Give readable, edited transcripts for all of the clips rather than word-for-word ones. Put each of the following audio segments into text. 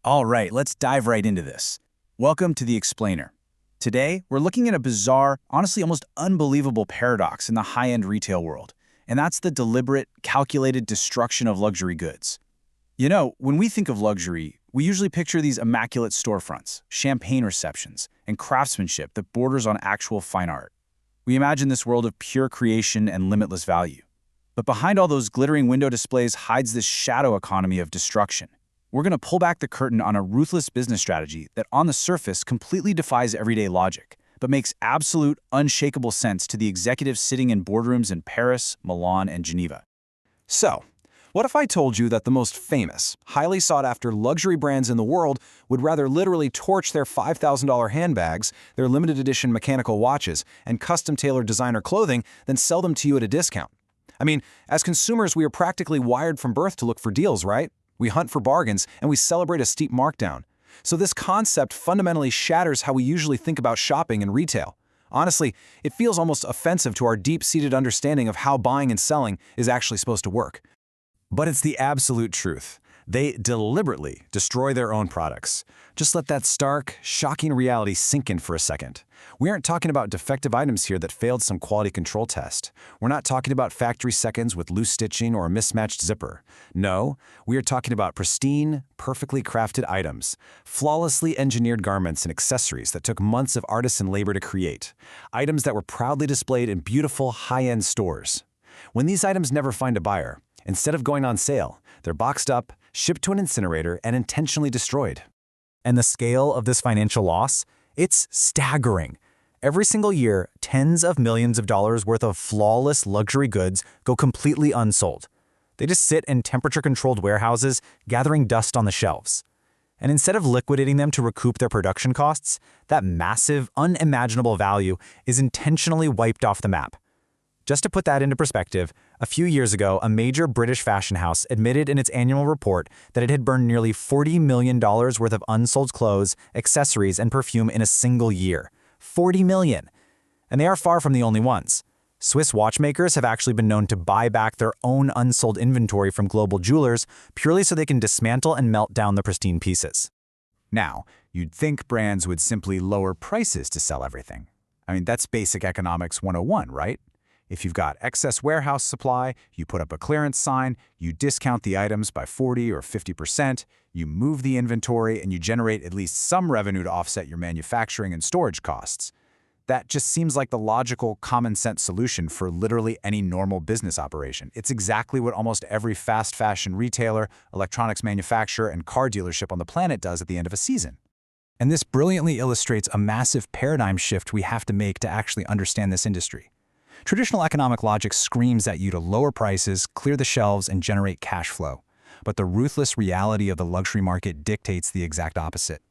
All right, let's dive right into this. Welcome to The Explainer. Today, we're looking at a bizarre, honestly almost unbelievable paradox in the high-end retail world, and that's the deliberate, calculated destruction of luxury goods. You know, when we think of luxury, we usually picture these immaculate storefronts, champagne receptions, and craftsmanship that borders on actual fine art. We imagine this world of pure creation and limitless value. But behind all those glittering window displays hides this shadow economy of destruction. We're going to pull back the curtain on a ruthless business strategy that on the surface completely defies everyday logic, but makes absolute, unshakable sense to the executives sitting in boardrooms in Paris, Milan, and Geneva. So, what if I told you that the most famous, highly sought-after luxury brands in the world would rather literally torch their $5,000 handbags, their limited edition mechanical watches, and custom-tailored designer clothing than sell them to you at a discount? I mean, as consumers, we are practically wired from birth to look for deals, right? We hunt for bargains, and we celebrate a steep markdown. So this concept fundamentally shatters how we usually think about shopping and retail. Honestly, it feels almost offensive to our deep-seated understanding of how buying and selling is actually supposed to work. But it's the absolute truth. They deliberately destroy their own products. Just let that stark, shocking reality sink in for a second. We aren't talking about defective items here that failed some quality control test. We're not talking about factory seconds with loose stitching or a mismatched zipper. No, we are talking about pristine, perfectly crafted items, flawlessly engineered garments and accessories that took months of artisan labor to create. Items that were proudly displayed in beautiful, high-end stores. When these items never find a buyer, instead of going on sale, they're boxed up, shipped to an incinerator, and intentionally destroyed. And the scale of this financial loss? It's staggering. Every single year, tens of millions of dollars worth of flawless luxury goods go completely unsold. They just sit in temperature-controlled warehouses, gathering dust on the shelves. And instead of liquidating them to recoup their production costs, that massive, unimaginable value is intentionally wiped off the map. Just to put that into perspective, a few years ago, a major British fashion house admitted in its annual report that it had burned nearly $40 million worth of unsold clothes, accessories, and perfume in a single year. $40 million! And they are far from the only ones. Swiss watchmakers have actually been known to buy back their own unsold inventory from global jewelers purely so they can dismantle and melt down the pristine pieces. Now, you'd think brands would simply lower prices to sell everything. I mean, that's basic economics 101, right? If you've got excess warehouse supply, you put up a clearance sign, you discount the items by 40 or 50%, you move the inventory, and you generate at least some revenue to offset your manufacturing and storage costs. That just seems like the logical, common-sense solution for literally any normal business operation. It's exactly what almost every fast fashion retailer, electronics manufacturer, and car dealership on the planet does at the end of a season. And this brilliantly illustrates a massive paradigm shift we have to make to actually understand this industry. Traditional economic logic screams at you to lower prices, clear the shelves, and generate cash flow. But the ruthless reality of the luxury market dictates the exact opposite.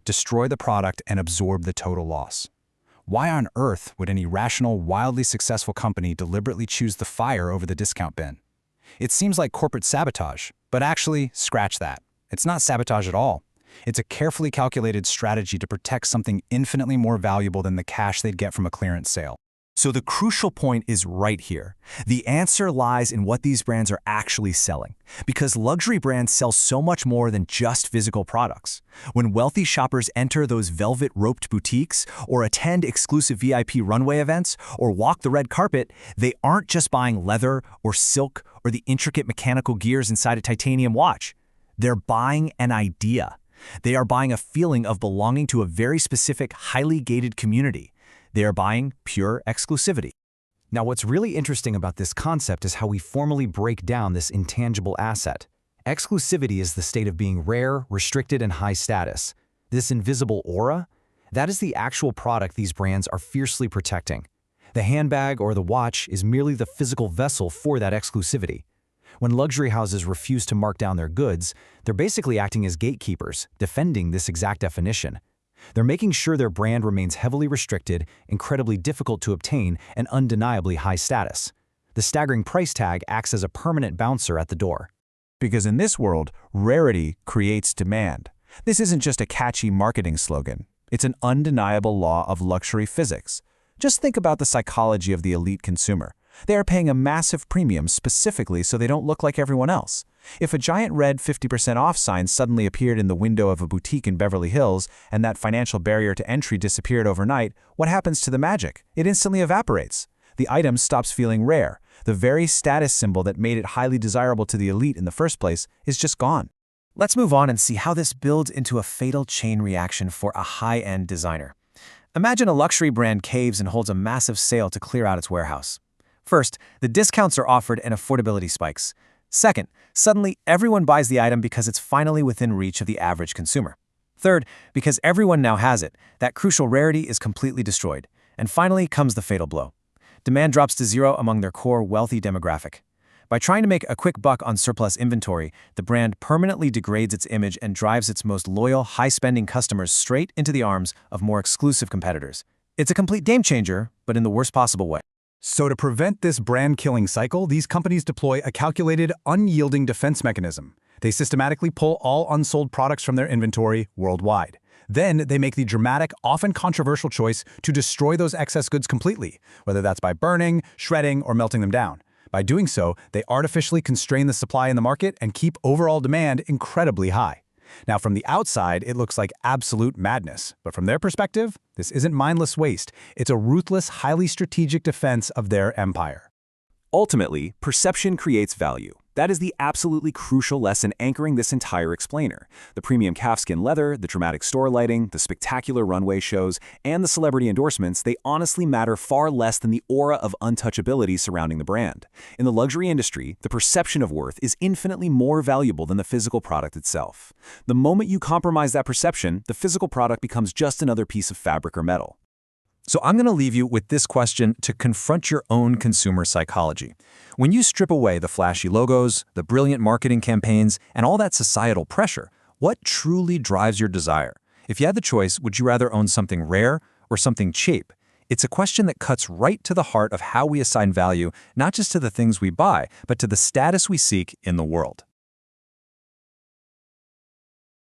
Destroy the product and absorb the total loss. Why on earth would any rational, wildly successful company deliberately choose the fire over the discount bin? It seems like corporate sabotage, but actually, scratch that. It's not sabotage at all. It's a carefully calculated strategy to protect something infinitely more valuable than the cash they'd get from a clearance sale. So the crucial point is right here. The answer lies in what these brands are actually selling. Because luxury brands sell so much more than just physical products. When wealthy shoppers enter those velvet-roped boutiques, or attend exclusive VIP runway events, or walk the red carpet, they aren't just buying leather or silk or the intricate mechanical gears inside a titanium watch. They're buying an idea. They are buying a feeling of belonging to a very specific, highly gated community. They are buying pure exclusivity. Now, what's really interesting about this concept is how we formally break down this intangible asset. Exclusivity is the state of being rare, restricted, and high status. This invisible aura, that is the actual product these brands are fiercely protecting. The handbag or the watch is merely the physical vessel for that exclusivity. When luxury houses refuse to mark down their goods, they're basically acting as gatekeepers, defending this exact definition. They're making sure their brand remains heavily restricted, incredibly difficult to obtain, and undeniably high status. The staggering price tag acts as a permanent bouncer at the door. Because in this world, rarity creates demand. This isn't just a catchy marketing slogan. It's an undeniable law of luxury physics. Just think about the psychology of the elite consumer. They are paying a massive premium specifically so they don't look like everyone else. If a giant red 50% off sign suddenly appeared in the window of a boutique in Beverly Hills and that financial barrier to entry disappeared overnight, what happens to the magic? It instantly evaporates. The item stops feeling rare. The very status symbol that made it highly desirable to the elite in the first place is just gone. Let's move on and see how this builds into a fatal chain reaction for a high-end designer. Imagine a luxury brand caves and holds a massive sale to clear out its warehouse. First, the discounts are offered and affordability spikes. Second, suddenly everyone buys the item because it's finally within reach of the average consumer. Third, because everyone now has it, that crucial rarity is completely destroyed. And finally comes the fatal blow. Demand drops to zero among their core wealthy demographic. By trying to make a quick buck on surplus inventory, the brand permanently degrades its image and drives its most loyal, high-spending customers straight into the arms of more exclusive competitors. It's a complete game changer, but in the worst possible way. So to prevent this brand-killing cycle, these companies deploy a calculated, unyielding defense mechanism. They systematically pull all unsold products from their inventory worldwide. Then they make the dramatic, often controversial choice to destroy those excess goods completely, whether that's by burning, shredding, or melting them down. By doing so, they artificially constrain the supply in the market and keep overall demand incredibly high. Now, from the outside, it looks like absolute madness. But from their perspective, this isn't mindless waste. It's a ruthless, highly strategic defense of their empire. Ultimately, perception creates value. That is the absolutely crucial lesson anchoring this entire explainer. The premium calfskin leather, the dramatic store lighting, the spectacular runway shows, and the celebrity endorsements, they honestly matter far less than the aura of untouchability surrounding the brand. In the luxury industry, the perception of worth is infinitely more valuable than the physical product itself. The moment you compromise that perception, the physical product becomes just another piece of fabric or metal. So I'm going to leave you with this question to confront your own consumer psychology. When you strip away the flashy logos, the brilliant marketing campaigns, and all that societal pressure, what truly drives your desire? If you had the choice, would you rather own something rare or something cheap? It's a question that cuts right to the heart of how we assign value, not just to the things we buy, but to the status we seek in the world.